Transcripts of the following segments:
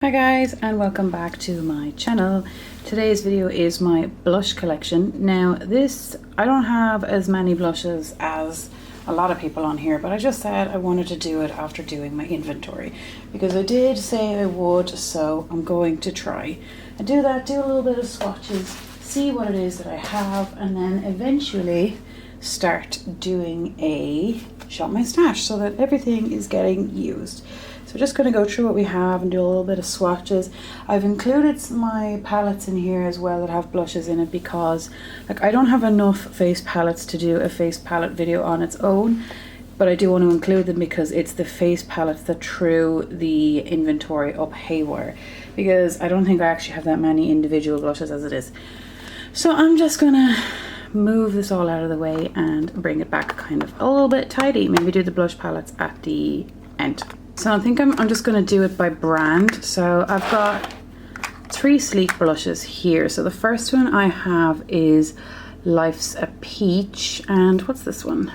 Hi guys, and welcome back to my channel. Today's video is my blush collection. Now this, I don't have as many blushes as a lot of people on here, but I just said I wanted to do it after doing my inventory because I did say I would, so I'm going to try and do that, do a little bit of swatches, see what it is that I have, and then eventually start doing a shop my stash so that everything is getting used. So just going to go through what we have and do a little bit of swatches. I've included my palettes in here as well that have blushes in it because I don't have enough face palettes to do a face palette video on its own, but I do want to include them because it's the face palettes that threw the inventory up haywire, because I don't think I actually have that many individual blushes as it is. So I'm just going to move this all out of the way and bring it back kind of a little bit tidy. Maybe do the blush palettes at the end. So I think I'm just going to do it by brand. So I've got 3 sleek blushes here. So the first one I have is Life's a Peach. And what's this one?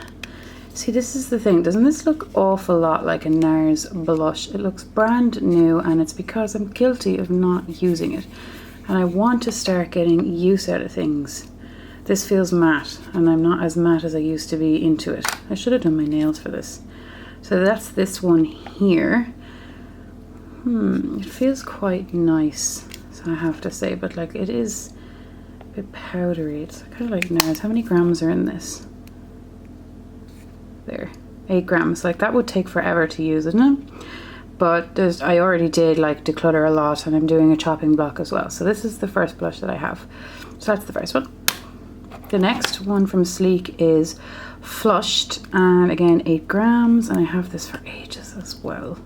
See, this is the thing. Doesn't this look awful lot like a NARS blush? It looks brand new, and it's because I'm guilty of not using it. And I want to start getting use out of things. This feels matte, and I'm not as matte as I used to be into it. I should have done my nails for this. So that's this one here. It feels quite nice, so I have to say, but like it is a bit powdery. It's kind of like NARS. How many grams are in this? There, 8 grams. Like that would take forever to use, isn't it? But I already did like declutter a lot, and I'm doing a chopping block as well. So this is the first blush that I have. So that's the first one. The next one from Sleek is Flushed, and again 8 grams, and I have this for ages as well.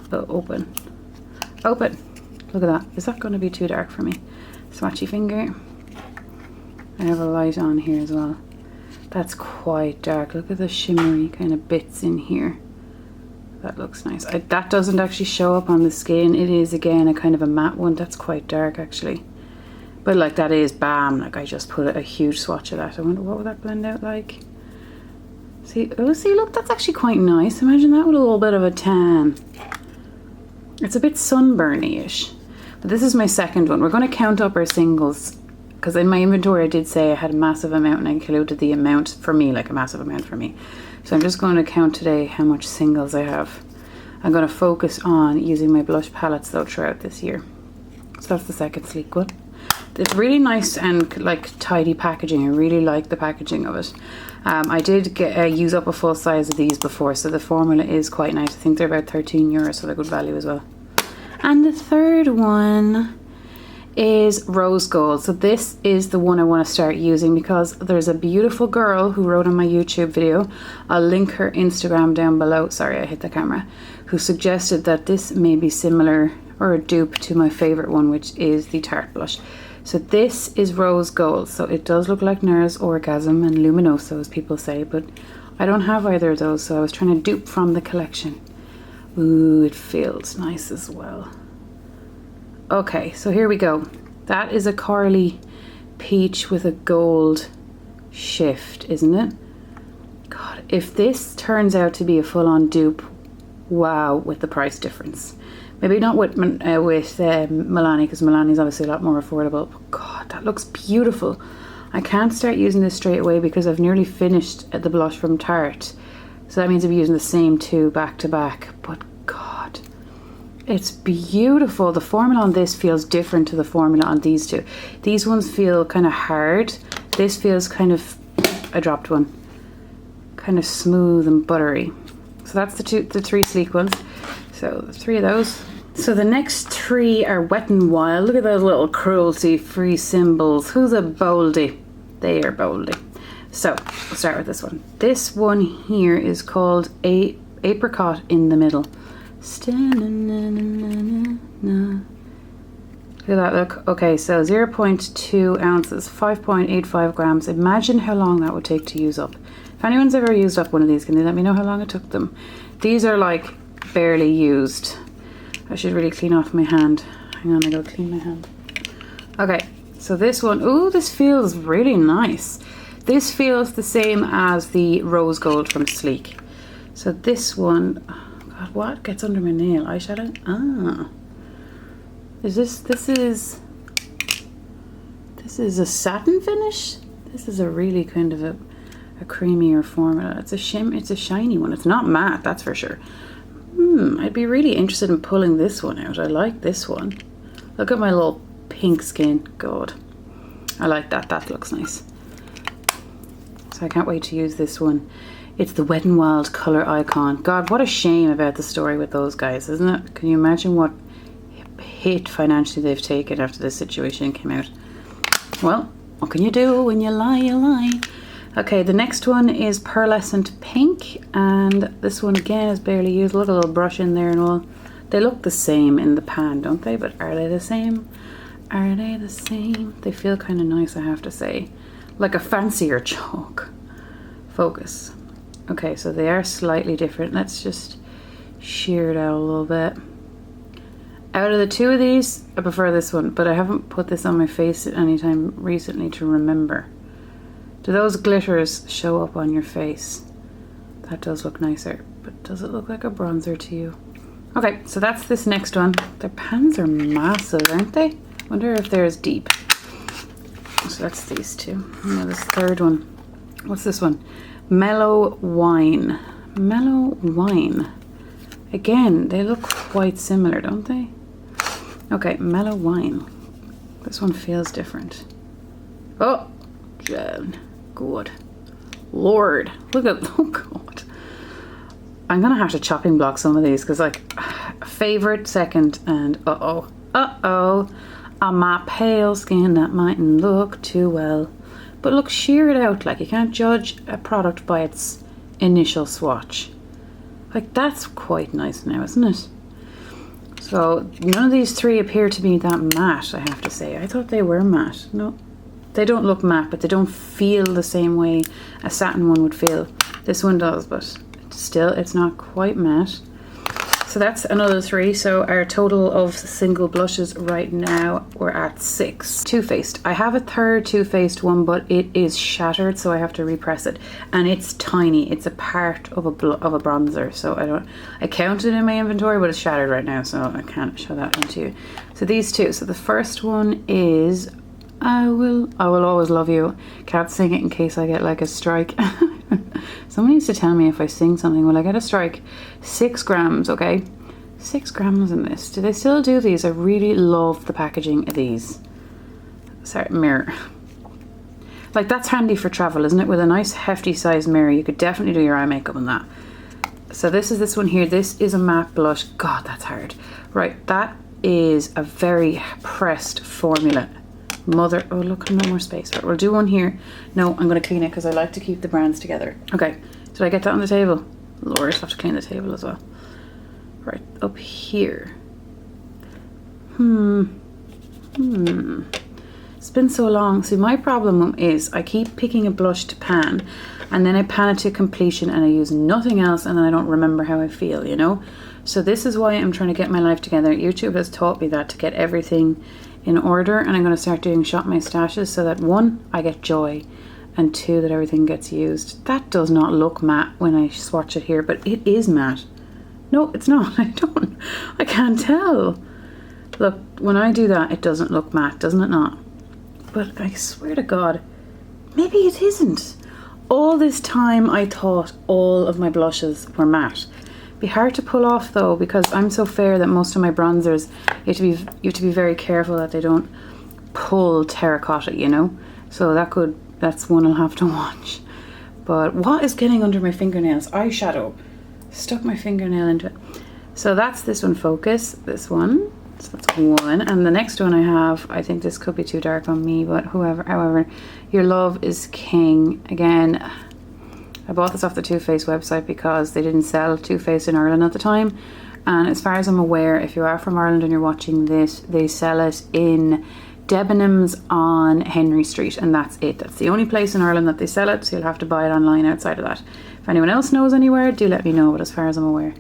So open. Look at that. Is that going to be too dark for me? Swatchy finger. I have a light on here as well. That's quite dark. Look at the shimmery kind of bits in here. That looks nice. That doesn't actually show up on the skin. It is again a kind of a matte one. That's quite dark actually. But like that is bam, like I just put a huge swatch of that. I wonder what would that blend out like. See, oh see, look, that's actually quite nice. Imagine that with a little bit of a tan. It's a bit sunburny-ish. But this is my second one. We're going to count up our singles, because in my inventory I did say I had a massive amount, and I included the amount for me, like a massive amount for me. So I'm just going to count today how much singles I have. I'm going to focus on using my blush palettes though throughout this year. So that's the second sleek one. It's really nice and like tidy packaging. I really like the packaging of it. I did use up a full size of these before, so the formula is quite nice. I think they're about €13, so they're good value as well. And the third one is Rose Gold. So this is the one I want to start using because there's a beautiful girl who wrote on my YouTube video. I'll link her Instagram down below. Sorry, I hit the camera. Who suggested that this may be similar or a dupe to my favorite one, which is the Tarte blush. So this is Rose Gold. So it does look like NARS Orgasm and Luminoso, as people say, but I don't have either of those, so I was trying to dupe from the collection. Ooh, it feels nice as well. Okay, so here we go. That is a Corally Peach with a gold shift, isn't it? God, if this turns out to be a full-on dupe, wow, with the price difference. Maybe not with Milani, because Milani is obviously a lot more affordable. But God, that looks beautiful. I can't start using this straight away because I've nearly finished the blush from Tarte. So that means I'm using the same 2 back to back. But God, it's beautiful. The formula on this feels different to the formula on these 2. These ones feel kind of hard. This feels kind of, I dropped one, kind of smooth and buttery. So that's the 3 sleek ones. So the 3 of those. So the next 3 are Wet n Wild. Look at those little cruelty-free symbols. Who's a boldy? They are boldy. So we'll start with this one. This one here is called Apricot in the Middle. Look at that, look. Okay, so 0.2 ounces, 5.85 grams. Imagine how long that would take to use up. If anyone's ever used up one of these, can they let me know how long it took them? These are like barely used. I should really clean off my hand. Hang on, I gotta clean my hand. Okay, so this one, ooh, this feels really nice. This feels the same as the Rose Gold from Sleek. So this one, oh God, what gets under my nail? Eyeshadow? Ah. this is a satin finish. This is a really kind of a creamier formula. It's a shiny one. It's not matte, that's for sure. I'd be really interested in pulling this one out. I like this one. Look at my little pink skin. God, I like that. That looks nice. So I can't wait to use this one. It's the Wet n Wild Colour Icon. God, what a shame about the story with those guys, isn't it? Can you imagine what hit financially they've taken after this situation came out? Well, what can you do when you lie, you lie. Okay, the next one is Pearlescent Pink, and this one again is barely used. Look, a little brush in there and all. They look the same in the pan, don't they? But are they the same? Are they the same? They feel kind of nice, I have to say. Like a fancier chalk. Focus. Okay, so they are slightly different. Let's just shear it out a little bit. Out of the two of these, I prefer this one, but I haven't put this on my face at any time recently to remember. Do those glitters show up on your face? That does look nicer, but does it look like a bronzer to you? Okay, so that's this next one. Their pans are massive, aren't they? Wonder if they're as deep. So that's these two. Now this third one. What's this one? Mellow Wine. Mellow Wine. Again, they look quite similar, don't they? Okay, Mellow Wine. This one feels different. Oh, Jen. Good Lord. Look at, oh God. I'm gonna have to chopping block some of these because like favorite, second, and on my pale skin that mightn't look too well. But look, shear it out. Like, you can't judge a product by its initial swatch. Like, that's quite nice now, isn't it? So none of these three appear to be that matte, I have to say. I thought they were matte. No, they don't look matte, but they don't feel the same way a satin one would feel. This one does, but still, it's not quite matte. So that's another three. So our total of single blushes right now, we're at 6. Too Faced. I have a third Too Faced one, but it is shattered, so I have to repress it. And it's tiny. It's a part of a bronzer, so I counted in my inventory, but it's shattered right now, so I can't show that one to you. So these two. So the first one is I Will Always Love You. Can't sing it in case I get like a strike. Someone needs to tell me if I sing something, will I get a strike? 6 grams, okay? 6 grams in this. Do they still do these? I really love the packaging of these. Sorry, mirror. Like, that's handy for travel, isn't it? With a nice hefty size mirror, you could definitely do your eye makeup on that. So this is this one here. This is a matte blush. God, that's hard. Right, that is a very pressed formula. Mother, oh look, no more space. Right, we'll do one here. No, I'm going to clean it because I like to keep the brands together. Okay, did I get that on the table? Lord, I have to clean the table as well. Right, up here. It's been so long. See, my problem is I keep picking a blush to pan and then I pan it to completion and I use nothing else and then I don't remember how I feel, you know? So this is why I'm trying to get my life together. YouTube has taught me that, to get everything in order, and I'm going to start doing shop my stashes so that 1, I get joy, and 2, that everything gets used. That does not look matte when I swatch it here, but it is matte. No, it's not. I can't tell. Look, when I do that, it doesn't look matte, doesn't it not? But I swear to God, maybe it isn't. All this time I thought all of my blushes were matte. Be hard to pull off though, because I'm so fair that most of my bronzers, you have to be very careful that they don't pull terracotta, you know? So that's one I'll have to watch. But what is getting under my fingernails? Eyeshadow. Stuck my fingernail into it. So that's this one, Focus, this one. So that's one. And the next one I have, I think this could be too dark on me, but however, Your Love is King. Again, I bought this off the Too Faced website because they didn't sell Too Faced in Ireland at the time. And as far as I'm aware, if you are from Ireland and you're watching this, they sell it in Debenhams on Henry Street, and that's it. That's the only place in Ireland that they sell it, so you'll have to buy it online outside of that. If anyone else knows anywhere, do let me know, but as far as I'm aware.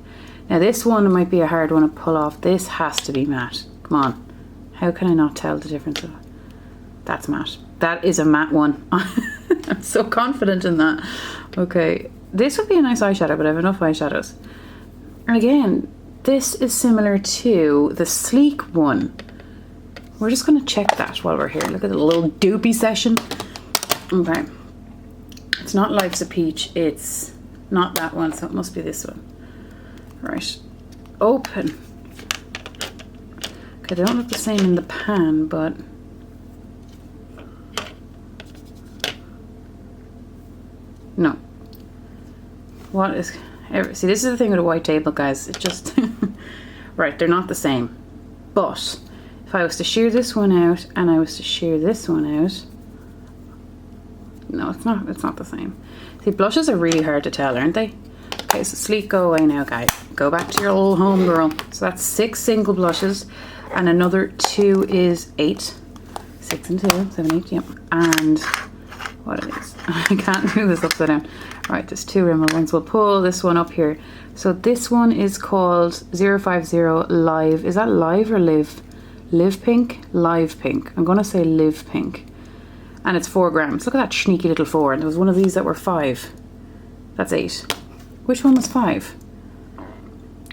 Now this one might be a hard one to pull off. This has to be matte. Come on. How can I not tell the difference of it? That's matte. That is a matte one. I'm so confident in that. Okay, this would be a nice eyeshadow, but I have enough eyeshadows. And again, this is similar to the Sleek one. We're just going to check that while we're here. Look at the little doopy session. Okay. It's not Life's a Peach. It's not that one, so it must be this one. Right. Open. Okay, they don't look the same in the pan, but... No. What is... See, this is the thing with a white table, guys. It just... Right, they're not the same. But... if I was to shear this one out and I was to shear this one out, no, it's not the same. See, blushes are really hard to tell, aren't they? Okay, so sleek, go away now, guys. Go back to your old home girl. So that's 6 single blushes and another 2 is 8. 6 and 2, 7, 8, yep. And what it is, I can't do this upside down. Right, there's 2 Rimmel ones. We'll pull this one up here. So this one is called 050 Live. Is that Live or Live? Live Pink? Live Pink. I'm going to say Live Pink. And it's 4 grams. Look at that sneaky little 4. And there was one of these that were 5. That's 8. Which one was 5?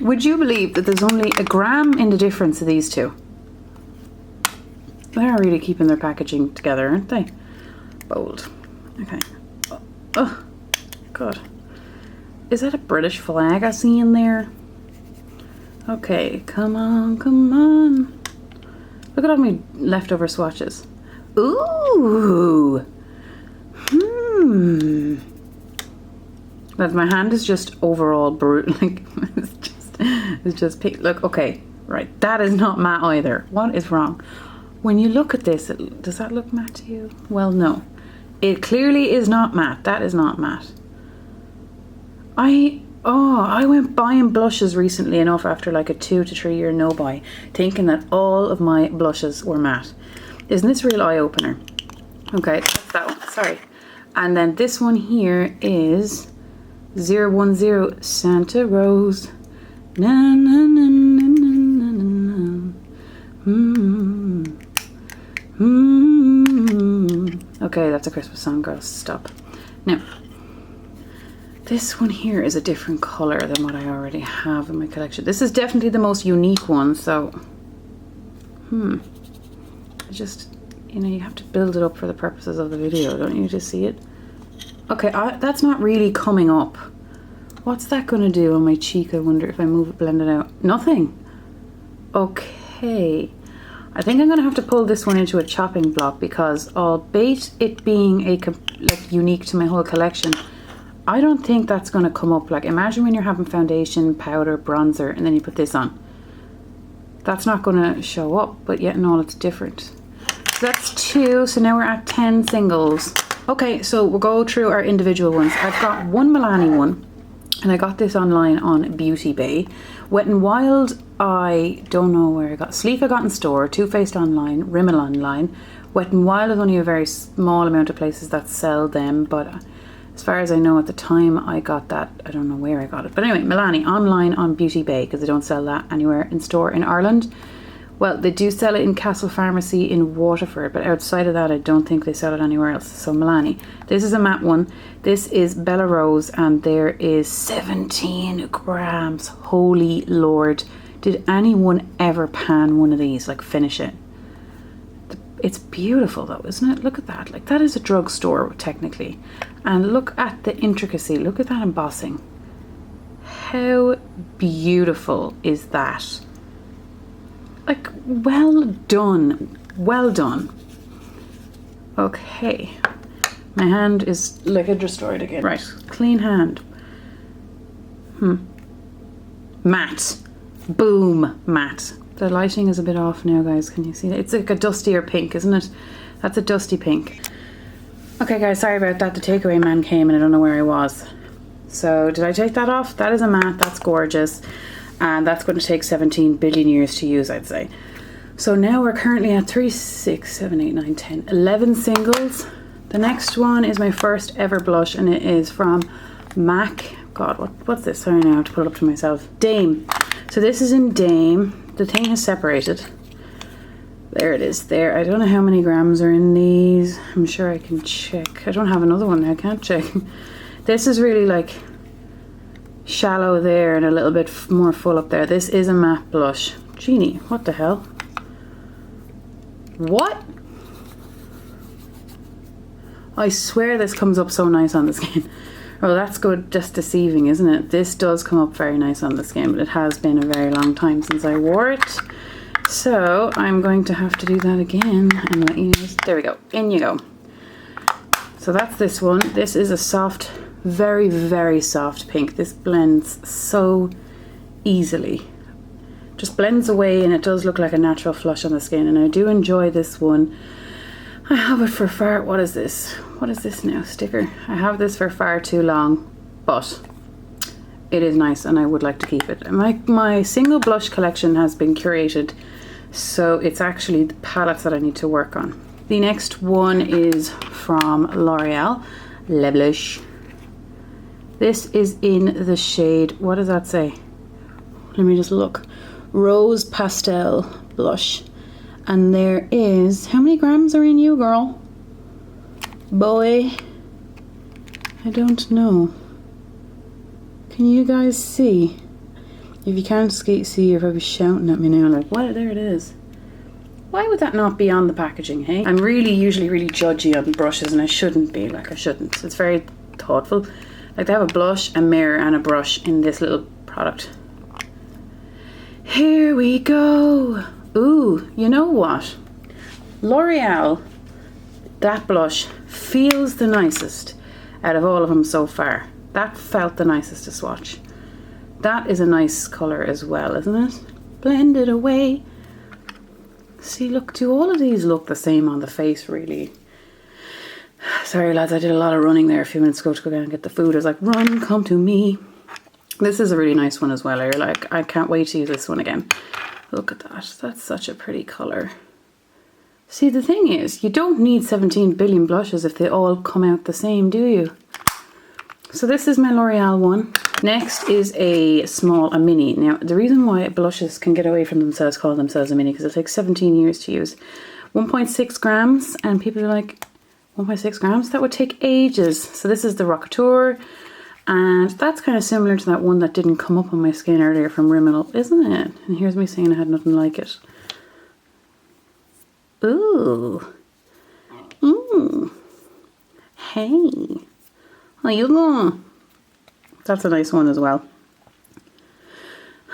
Would you believe that there's only a gram in the difference of these two? They're really keeping their packaging together, aren't they? Bold. Okay. Oh, God. Is that a British flag I see in there? Okay, come on, come on. Look at all my leftover swatches. Ooh. But my hand is just overall brutal. Like it's just pink. Look, okay, right. That is not matte either. What is wrong? When you look at this, does that look matte to you? Well, no. It clearly is not matte. That is not matte. I went buying blushes recently enough after like a 2 to 3 year no buy, thinking that all of my blushes were matte. Isn't this a real eye opener? Okay, that's that one. Sorry. And then this one here is 010 Santa Rose. Na na na na na na na. Okay, that's a Christmas song, girls. Stop. Now. This one here is a different colour than what I already have in my collection. This is definitely the most unique one, so... Just, you know, you have to build it up for the purposes of the video, don't you, to see it? Okay, that's not really coming up. What's that going to do on my cheek, I wonder, if I move it, blend it out? Nothing. Okay. I think I'm going to have to pull this one into a chopping block because albeit it being like unique to my whole collection, I don't think that's going to come up. Like, imagine when you're having foundation, powder, bronzer, and then you put this on. That's not going to show up, but yet and all it's different. So that's 2, so now we're at 10 singles. Okay, so we'll go through our individual ones. I've got one Milani one, and I got this online on Beauty Bay. Wet n Wild, I don't know where I got. Sleek I got in store, Too Faced online, Rimmel online. Wet n Wild is only a very small amount of places that sell them, but... as far as I know at the time I got that, I don't know where I got it. But anyway, Milani online on Beauty Bay because they don't sell that anywhere in store in Ireland. Well, they do sell it in Castle Pharmacy in Waterford, but outside of that I don't think they sell it anywhere else. So Milani. This is a matte one. This is Bella Rose and there is 17 grams. Holy Lord. Did anyone ever pan one of these? Like finish it? It's beautiful though, isn't it? Look at that. Like that is a drugstore technically. And look at the intricacy. Look at that embossing. How beautiful is that? Like, well done. Well done. Okay. My hand is like a destroyed again. Right. Clean hand. Matte. Boom. Matte. The lighting is a bit off now, guys. Can you see that? It's like a dustier pink, isn't it? That's a dusty pink. Okay, guys, sorry about that. The takeaway man came and I don't know where I was. So, did I take that off? That is a matte. That's gorgeous. And that's going to take 17 billion years to use, I'd say. So now we're currently at 3, 6, 7, 8, 9, 10, 11 singles. The next one is my first ever blush and it is from MAC. God, what's this? Sorry, now I have to put it up to myself. Dame. So this is in Dame. The thing is separated. There it is there. I don't know how many grams are in these. I'm sure I can check. I don't have another one. I can't check. This is really like shallow there and a little bit more full up there. This is a matte blush. Genie, what the hell? What? I swear this comes up so nice on the skin. Oh, that's good, just deceiving, isn't it? This does come up very nice on the skin, but it has been a very long time since I wore it. So I'm going to have to do that again and let you know. There we go, in you go. So that's this one. This is a soft, very, very soft pink. This blends so easily. Just blends away and it does look like a natural flush on the skin, and I do enjoy this one. I have it for far, what is this? What is this now? Sticker. I have this for far too long, but it is nice and I would like to keep it. My single blush collection has been curated, so it's actually the palettes that I need to work on. The next one is from L'Oreal, Le Blush. This is in the shade, what does that say? Let me just look. Rose Pastel Blush. And there is, how many grams are in you, girl? Boy, I don't know. Can you guys see? If you can't see, you're probably shouting at me now like, what? There it is. Why would that not be on the packaging, hey? I'm usually really judgy on brushes, and I shouldn't be, like I shouldn't. It's very thoughtful. Like, they have a blush, a mirror and a brush in this little product. Here we go. Ooh, you know what? L'Oreal, that blush feels the nicest out of all of them so far. That felt the nicest to swatch. That is a nice colour as well, isn't it? Blended away. See, look, do all of these look the same on the face, really? Sorry, lads, I did a lot of running there a few minutes ago to go down and get the food. I was like, run, come to me. This is a really nice one as well. I can't wait to use this one again. Look at that. That's such a pretty colour. See, the thing is, you don't need 17 billion blushes if they all come out the same, do you? So this is my L'Oreal one. Next is a mini. Now, the reason why blushes can get away from themselves, call themselves a mini, because it takes 17 years to use. 1.6 grams, and people are like, 1.6 grams? That would take ages. So this is the Rockateur. And that's kind of similar to that one that didn't come up on my skin earlier from Rimmel, isn't it? And here's me saying I had nothing like it. Ooh. Ooh. Hey. How you doing? That's a nice one as well.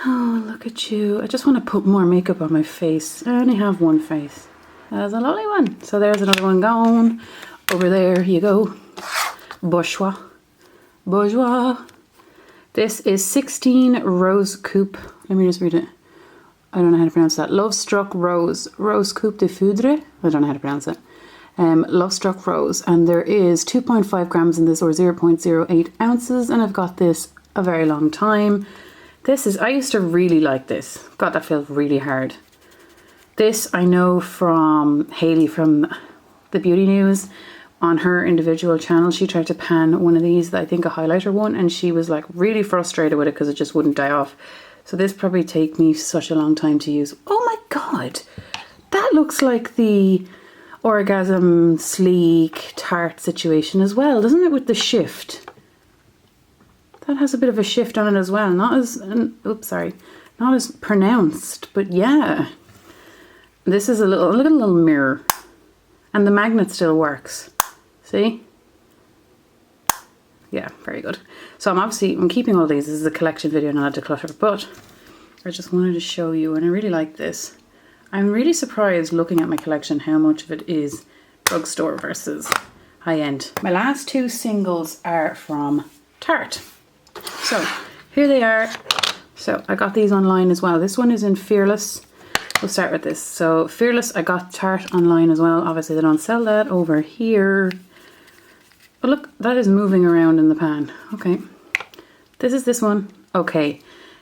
Oh, look at you. I just want to put more makeup on my face. I only have one face. That's a lovely one. So there's another one gone. Over there you go. Bourjois. Bourjois. This is 16 Rose Coupe. Let me just read it. I don't know how to pronounce that. Love Struck Rose. Rose Coupe de Foudre. I don't know how to pronounce it. Love Struck Rose. And there is 2.5 grams in this, or 0.08 ounces. And I've got this a very long time. This is, I used to really like this. God, that feels really hard. This I know from Hayley from the Beauty News. On her individual channel, she tried to pan one of these, I think a highlighter one, and she was like really frustrated with it because it just wouldn't die off. So this probably take me such a long time to use. Oh my god, that looks like the Orgasm Sleek Tarte situation as well, doesn't it, with the shift? That has a bit of a shift on it as well, not as, oops, sorry, not as pronounced, but yeah. This is a little, look at a little mirror, and the magnet still works. See? Yeah, very good. So I'm keeping all these. This is a collection video, not a declutter, but I just wanted to show you, and I really like this. I'm really surprised looking at my collection how much of it is drugstore versus high-end. My last two singles are from Tarte. So here they are. So I got these online as well. This one is in Fearless. We'll start with this. So Fearless, I got Tarte online as well. Obviously they don't sell that over here. But look, that is moving around in the pan. Okay. This is this one. Okay.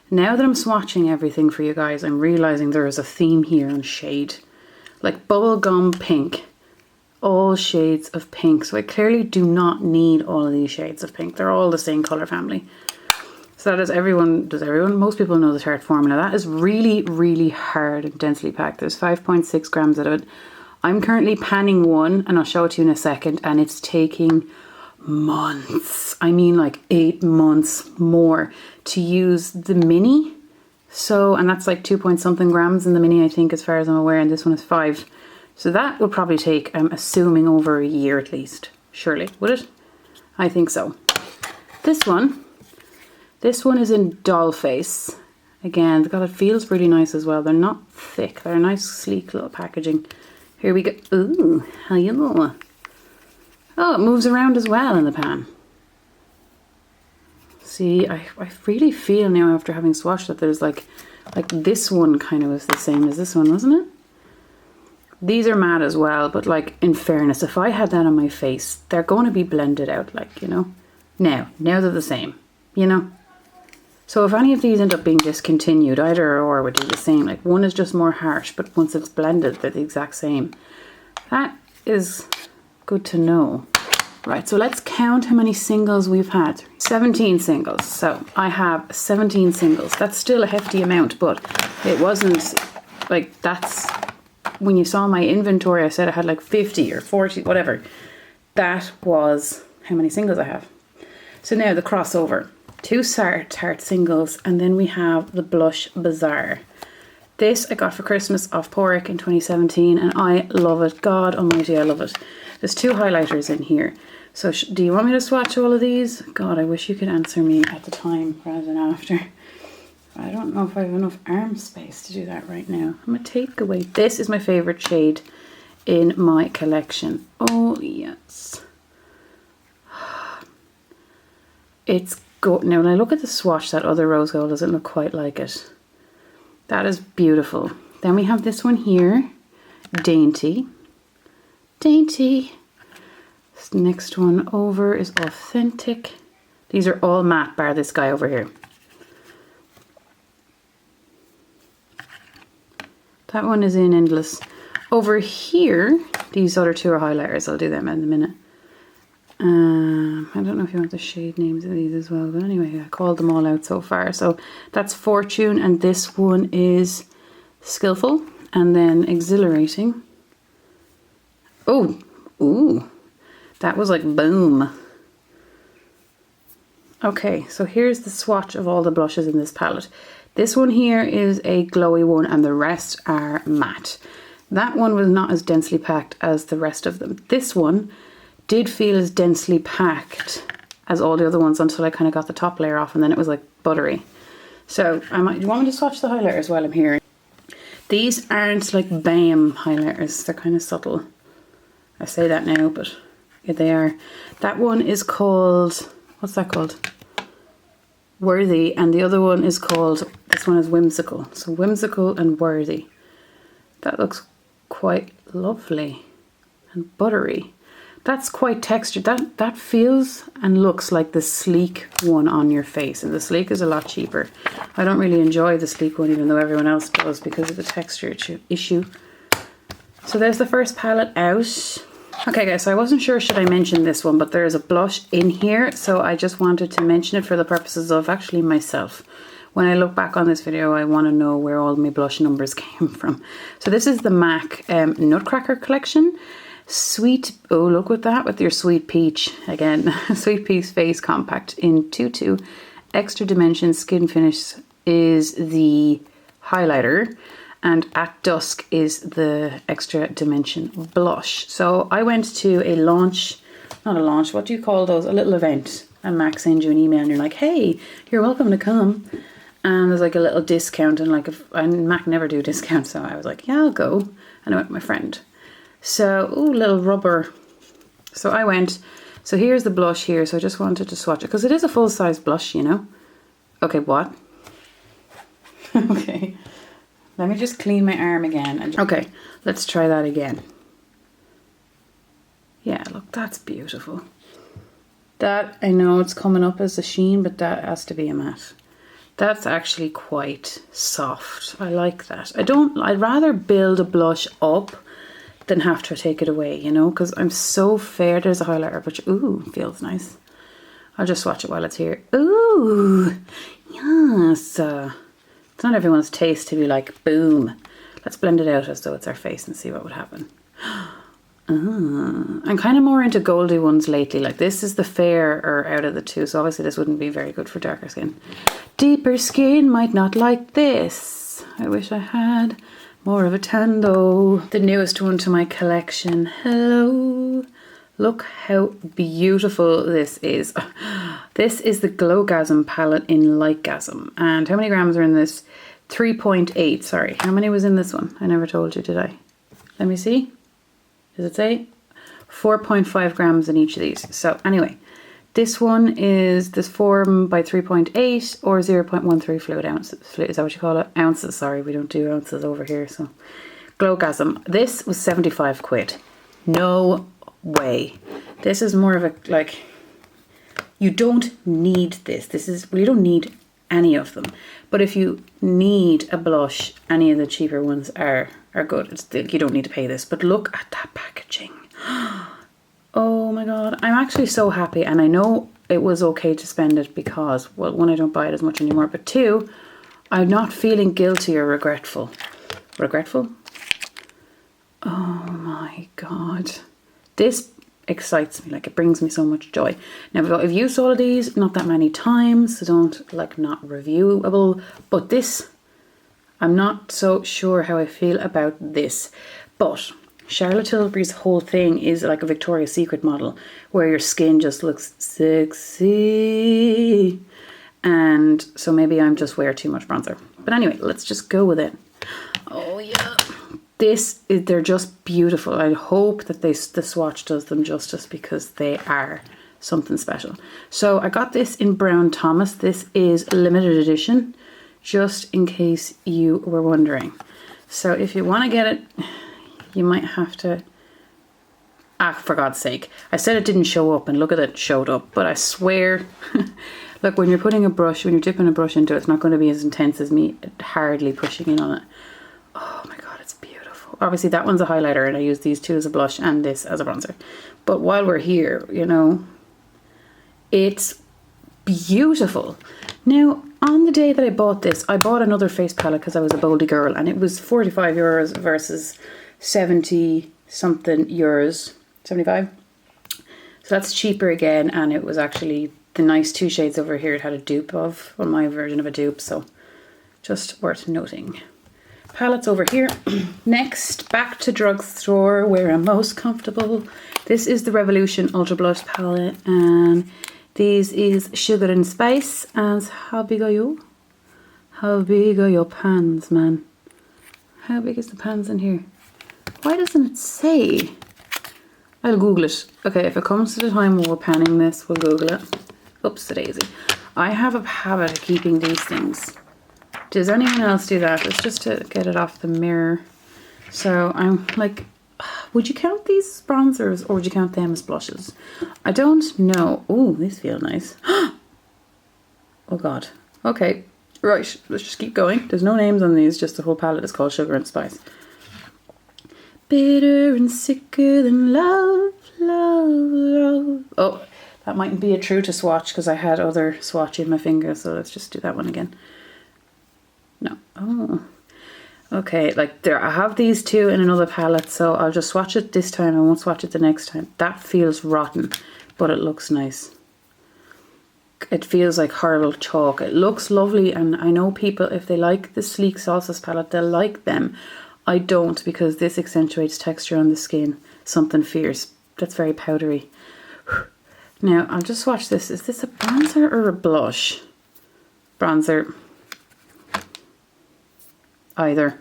Now that I'm swatching everything for you guys, I'm realizing there is a theme here on shade. Like bubblegum pink. All shades of pink. So I clearly do not need all of these shades of pink. They're all the same color family. So that is most people know the Tarte formula. That is really, really hard and densely packed. There's 5.6 grams out of it. I'm currently panning one, and I'll show it to you in a second, and it's taking months. I mean like 8 months more to use the mini. So, and that's like 2 point something grams in the mini, I think, as far as I'm aware, and this one is 5. So that would probably take, I'm assuming, over a year at least. Surely, would it? I think so. This one is in Doll Face. Again, God, it feels really nice as well. They're not thick. They're a nice, sleek little packaging. Here we go. Ooh, hello. Oh, it moves around as well in the pan. See, I really feel now after having swatched that there's like this one kind of was the same as this one, wasn't it? These are matte as well, but like in fairness, if I had that on my face, they're going to be blended out, like, you know. Now they're the same, you know. So if any of these end up being discontinued, either or would do the same. Like one is just more harsh, but once it's blended, they're the exact same. That is good to know. Right, so let's count how many singles we've had. 17 singles. So I have 17 singles. That's still a hefty amount, but it wasn't like that's... When you saw my inventory, I said I had like 50 or 40, whatever. That was how many singles I have. So now the crossover. 2 Tarte singles, and then we have the blush Bazaar. This I got for Christmas off Porrick in 2017, and I love it. God almighty, I love it. There's 2 highlighters in here. So do you want me to swatch all of these? God, I wish you could answer me at the time rather than after. I don't know if I have enough arm space to do that right now. I'm going to take away. This is my favourite shade in my collection. Oh, yes. It's good. Now, when I look at the swatch, that other rose gold doesn't look quite like it. That is beautiful. Then we have this one here. Dainty. Dainty. This next one over is Authentic. These are all matte, bar this guy over here. That one is in Endless. Over here, these other 2 are highlighters. I'll do them in a minute. I don't know if you want the shade names of these as well, but anyway, I called them all out so far. So that's Fortune, and this one is Skillful, and then Exhilarating. Oh, ooh, that was like boom. Okay, so here's the swatch of all the blushes in this palette. This one here is a glowy one, and the rest are matte. That one was not as densely packed as the rest of them. This one did feel as densely packed as all the other ones until I kind of got the top layer off, and then it was like buttery. So do you want me to swatch the highlighters while I'm here? These aren't like BAM highlighters. They're kind of subtle. I say that now, but yeah, they are. That one is called, what's that called? Worthy, and the other one is called, this one is Whimsical. So Whimsical and Worthy. That looks quite lovely and buttery. That's quite textured. That feels and looks like the sleek one on your face, and the sleek is a lot cheaper. I don't really enjoy the sleek one, even though everyone else does, because of the texture issue. So there's the first palette out. Okay guys, so I wasn't sure should I mention this one, but there is a blush in here, so I just wanted to mention it for the purposes of actually myself. When I look back on this video, I want to know where all my blush numbers came from. So this is the MAC Nutcracker collection. Sweet, oh look at that with your Sweet Peach. Again, Sweet Peach Face Compact in 22. Extra Dimension Skin Finish is the highlighter, and At Dusk is the Extra Dimension blush. So I went to a launch, not a launch, what do you call those? A little event. And Mac sends you an email and you're like, hey, you're welcome to come. And there's like a little discount, and and Mac never do discounts, so I was like, yeah, I'll go. And I went with my friend. So, ooh, little rubber. So I went. So here's the blush here. So I just wanted to swatch it because it is a full size blush, you know. Okay, what? Okay. Let me just clean my arm again. Okay, let's try that again. Yeah, look, that's beautiful. That, I know it's coming up as a sheen, but that has to be a matte. That's actually quite soft. I like that. I'd rather build a blush up than have to take it away, you know, because I'm so fair. There's a highlighter, which, ooh, feels nice. I'll just swatch it while it's here. Ooh, yes. It's not everyone's taste to be like, boom. Let's blend it out as though it's our face and see what would happen. I'm kind of more into goldy ones lately. Like this is the fairer out of the two, so obviously this wouldn't be very good for darker skin. Deeper skin might not like this. I wish I had More of a tan though. The newest one to my collection. Hello. Look how beautiful this is. This is the Glowgasm palette in Lightgasm. And how many grams are in this? 3.8, sorry. How many was in this one? I never told you, did I? Let me see. Does it say? 4.5 grams in each of these. So anyway, this one is this 4 by 3.8 or 0.13 fluid ounces. Is that what you call it? Ounces, sorry. We don't do ounces over here. So Glowgasm. This was 75 quid. No way. This is more of a, like, you don't need this. This is, well, you don't need any of them. But if you need a blush, any of the cheaper ones are good. It's, you don't need to pay this. But look at that packaging. Oh my god. I'm actually so happy, and I know it was okay to spend it because, well, one, I don't buy it as much anymore, but two, I'm not feeling guilty or regretful. Regretful? Oh my god. This excites me, like it brings me so much joy. Now I've used all of these, not that many times, so don't, like, not reviewable, but this, I'm not so sure how I feel about this. But Charlotte Tilbury's whole thing is like a Victoria's Secret model where your skin just looks sexy, and so maybe I'm just wear too much bronzer. But anyway, let's just go with it. Oh yeah. This is, they're just beautiful. I hope that the swatch does them justice because they are something special. So I got this in Brown Thomas. This is limited edition, just in case you were wondering. So if you want to get it, you might have to, for God's sake. I said it didn't show up and look at it, it showed up. But I swear, look, when you're putting a brush, when you're dipping a brush into it, it's not going to be as intense as me hardly pushing in on it. Oh my god, it's beautiful. Obviously that one's a highlighter and I use these two as a blush and this as a bronzer. But while we're here, you know, it's beautiful. Now, on the day that I bought this, I bought another face palette because I was a boldy girl, and it was 45 euros versus 70 something euros. 75. So that's cheaper again, and it was actually the nice two shades over here it had a dupe of, well, my version of a dupe, so just worth noting. Palettes over here. Next, back to drugstore where I'm most comfortable. This is the Revolution Ultra Blush palette, and these is Sugar and Spice. And how big are you? How big are your pans, man? How big is the pans in here? Why doesn't it say? I'll Google it. Okay, if it comes to the time when we're panning this, we'll Google it. Oops, daisy. I have a habit of keeping these things. Does anyone else do that? It's just to get it off the mirror. So I'm like, would you count these bronzers or would you count them as blushes? I don't know. Oh, these feel nice. Oh god. Okay, right, let's just keep going. There's no names on these, just the whole palette is called Sugar and Spice. Bitter and sicker than love, love, love. Oh, that mightn't be a true to swatch because I had other swatch in my finger, so let's just do that one again. No. Oh. Okay, like there, I have these two in another palette, so I'll just swatch it this time. I won't swatch it the next time. That feels rotten, but it looks nice. It feels like horrible chalk. It looks lovely, and I know people, if they like the Sleek Sauces palette, they'll like them. I don't, because this accentuates texture on the skin. Something fierce. That's very powdery. Now, I'll just swatch this. Is this a bronzer or a blush? Bronzer. Either.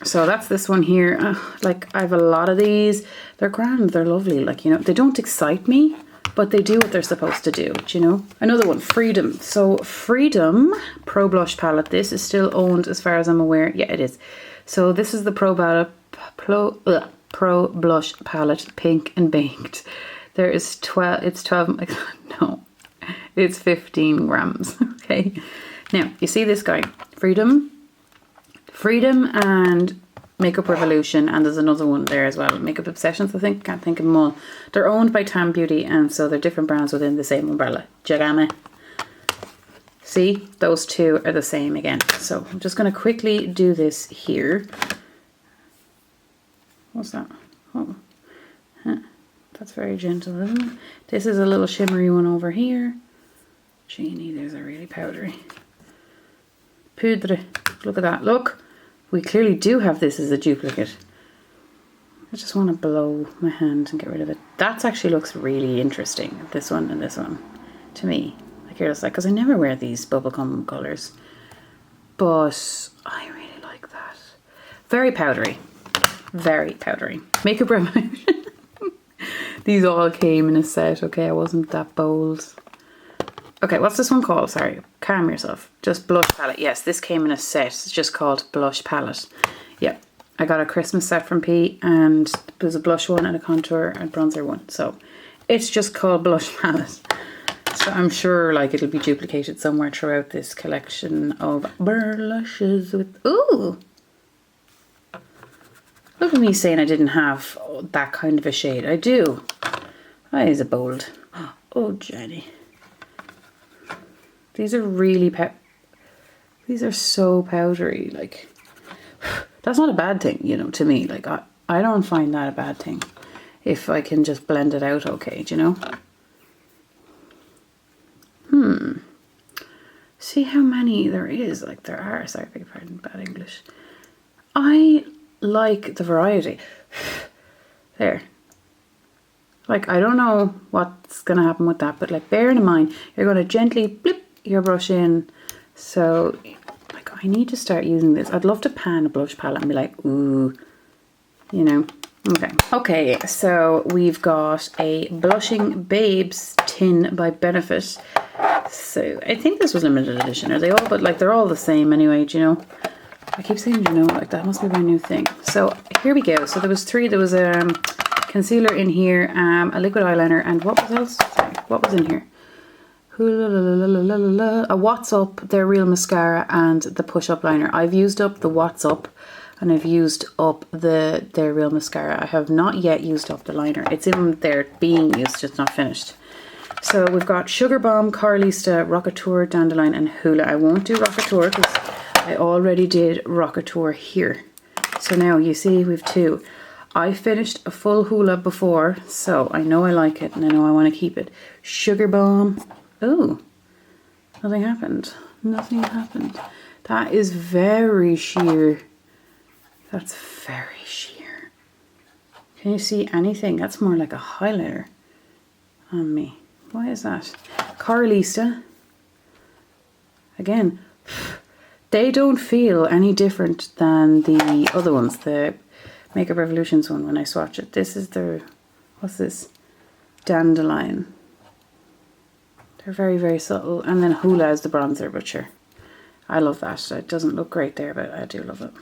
So that's this one here. Like, I have a lot of these. They're grand. They're lovely. Like, you know, they don't excite me, but they do what they're supposed to do, do you know? Another one, Freedom. So Freedom Pro Blush Palette. This is still owned as far as I'm aware. Yeah, it is. So this is the Pro Blush Palette, Pink and Baked. There is 12, it's 12, no, it's 15 grams, okay? Now, you see this guy, Freedom and Makeup Revolution, and there's another one there as well, Makeup Obsessions, I think, can't think of them all. They're owned by Tam Beauty, and so they're different brands within the same umbrella. Jagame. See, those two are the same again. So I'm just going to quickly do this here. What's that? Oh, that's very gentle, isn't it? This is a little shimmery one over here. Genie, there's a really powdery. Poudre. Look at that. Look. we clearly do have this as a duplicate. I just want to blow my hand and get rid of it. That actually looks really interesting. This one and this one, to me. Like, here's like, because I never wear these bubblegum colours. But I really like that. Very powdery. Very powdery. Makeup Revolution. These all came in a set. Okay, I wasn't that bold. Okay, what's this one called? Sorry, calm yourself. Just blush palette. Yes, this came in a set. It's just called blush palette. Yep, I got a Christmas set from P, and there's a blush one and a contour and bronzer one. So it's just called blush palette. So I'm sure like it'll be duplicated somewhere throughout this collection of blushes with, ooh! Look at me saying I didn't have that kind of a shade. I do. That is a bold. Oh, Jenny. These are really these are so powdery. Like, that's not a bad thing, you know, to me. Like, I don't find that a bad thing. If I can just blend it out okay, do you know? See how many there is? Like, there are. Sorry, beg your pardon, bad English. I like the variety. There. Like, I don't know what's going to happen with that, but like, bearing in mind, you're going to gently blip your brush in. So, like, I need to start using this. I'd love to pan a blush palette and be like, ooh, you know. Okay, so we've got a Blushing Babes tin by Benefit. So I think this was limited edition. Are they all? But like, they're all the same anyway, do you know? I keep saying, you know, like, that must be my new thing. So here we go. So there was three. There was a concealer in here, a liquid eyeliner, and what was else? Sorry, what was in here? A What's Up, their Real Mascara, and the Push Up Liner. I've used up the What's Up, and I've used up their Real Mascara. I have not yet used up the liner. It's in there being used, just not finished. So we've got Sugar Bomb, Carlista, Rockateur, Dandelion, and Hoola. I won't do Rockateur because I already did Rockateur here. So now you see we've two. I finished a full Hoola before, so I know I like it and I know I want to keep it. Sugar Bomb. Oh, nothing happened. Nothing happened. That is very sheer. That's very sheer. Can you see anything? That's more like a highlighter on me. Why is that? Carlista. Again, they don't feel any different than the other ones. The Makeup Revolutions one when I swatch it. This is the, what's this? Dandelion. They're very, very subtle. And then Hoola is the bronzer, but sure. I love that. It doesn't look great there, but I do love it.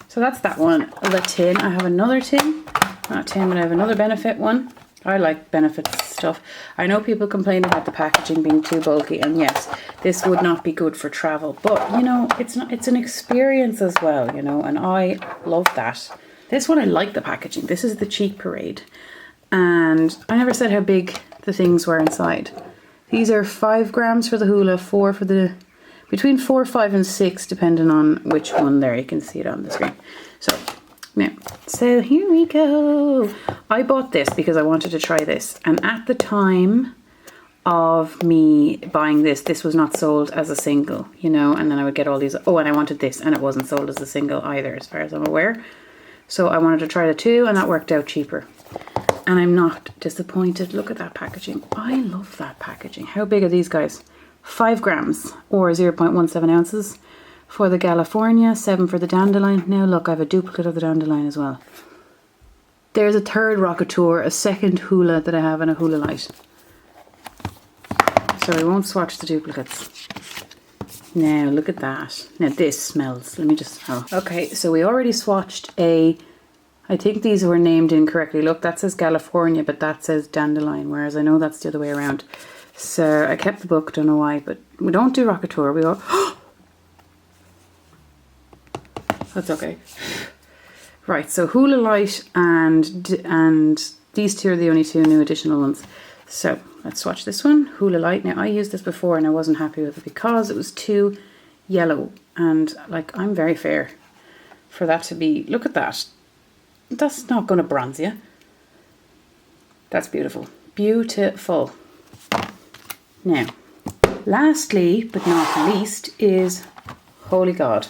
So that's that one. The tin. I have another tin. Not tin, but I have another Benefit one. I like Benefit stuff. I know people complain about the packaging being too bulky, and yes, this would not be good for travel, but you know, it's an experience as well, you know, and I love that. This one, I like the packaging. This is the Cheek Parade, and I never said how big the things were inside. These are 5 grams for the Hoola, 4 for the, between 4, 5 and 6 depending on which one there. You can see it on the screen. Now, so here we go. I bought this because I wanted to try this, and at the time of me buying this, this was not sold as a single, you know, and then I would get all these. Oh, and I wanted this, and it wasn't sold as a single either, as far as I'm aware. So I wanted to try the two, and that worked out cheaper. And I'm not disappointed. Look at that packaging. I love that packaging. How big are these guys? 5 grams or 0.17 ounces. For the California, 7 for the Dandelion. Now look, I have a duplicate of the Dandelion as well. There's a third Rockateur, a second Hoola that I have, and a Hoola Light. So I won't swatch the duplicates. Now look at that. Now this smells. Let me just... Oh. Okay, so we already swatched a... I think these were named incorrectly. Look, that says California, but that says Dandelion, whereas I know that's the other way around. So I kept the book, don't know why, but we don't do Rockateur. We all... That's okay. Right, so Hoola Light and these two are the only two new additional ones. So let's swatch this one, Hoola Light. Now I used this before and I wasn't happy with it because it was too yellow, and like, I'm very fair for that to be. Look at that. That's not going to bronze you. That's beautiful. Beautiful. Now, lastly but not least is, holy God,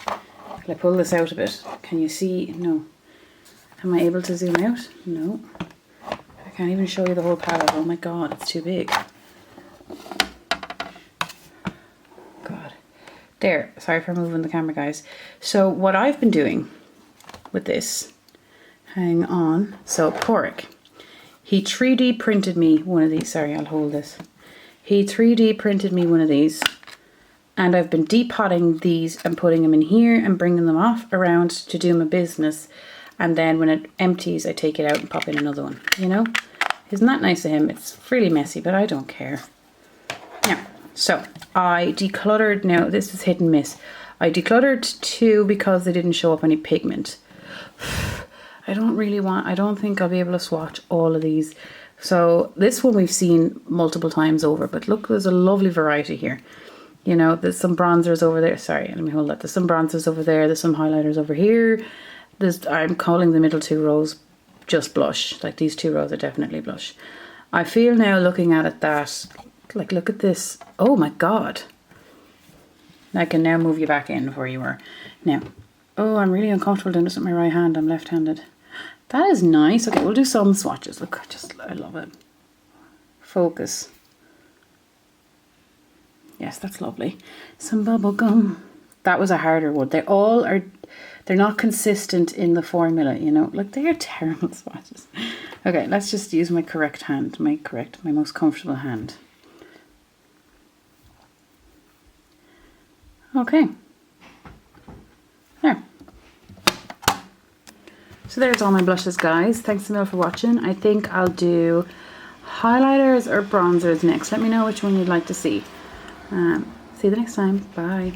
Will I pull this out a bit? Can you see? No. Am I able to zoom out? No. I can't even show you the whole palette. Oh my god, it's too big. God. There. Sorry for moving the camera, guys. So what I've been doing with this, hang on. So Porrick, he 3D printed me one of these. Sorry, I'll hold this. He 3D printed me one of these. And I've been depotting these and putting them in here and bringing them off around to do my business. And then when it empties, I take it out and pop in another one, you know? Isn't that nice of him? It's really messy, but I don't care. Now, so I decluttered, now this is hit and miss. I decluttered 2 because they didn't show up any pigment. I don't think I'll be able to swatch all of these. So this one we've seen multiple times over, but look, there's a lovely variety here. You know, there's some bronzers over there. Sorry, let me hold that. There's some bronzers over there. There's some highlighters over here. I'm calling the middle 2 rows just blush. Like these 2 rows are definitely blush. I feel now looking at it that, like, look at this. Oh my God. I can now move you back in where you were. Now, oh, I'm really uncomfortable doing this with my right hand. I'm left-handed. That is nice. Okay, we'll do some swatches. Look, I love it. Focus. Yes, that's lovely. Some bubble gum. That was a harder one. They're not consistent in the formula, you know. Like, they are terrible swatches. Okay, let's just use my correct hand. My most comfortable hand. Okay. There. So there's all my blushes, guys. Thanks a million for watching. I think I'll do highlighters or bronzers next. Let me know which one you'd like to see. See you the next time. Bye.